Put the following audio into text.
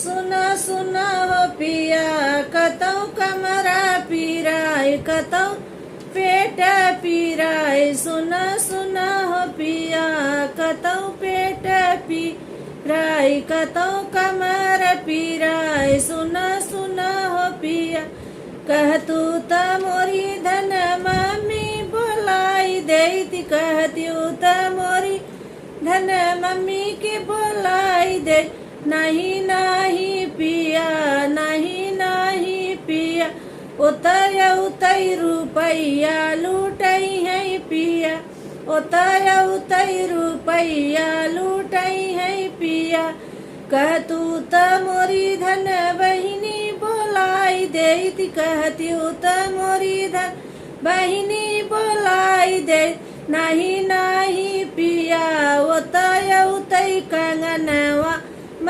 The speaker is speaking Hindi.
सुना सुना हो पिया कतौ कमरा पीराय कतौ पेट पीराय सुना सुना हो पिया कतौ पेट पीराय कतौ कमर पीराय सुना सुना हो पिया कहतू त मोरी धन मम्मी बोलाई देती कहती त मोरी धन मम्मी की बोलाई दे नहीं नहीं पिया नहीं नहीं पिया उतय उतय रुपैया लूटई है पिया उतय उतय रुपैया लूटई है पिया कहतू त मोरी धन बहिनी बोलाई देती कहती त मोरी धन बहिनी बोलाई दे नहीं नहीं पिया उतय उतय कंगनवा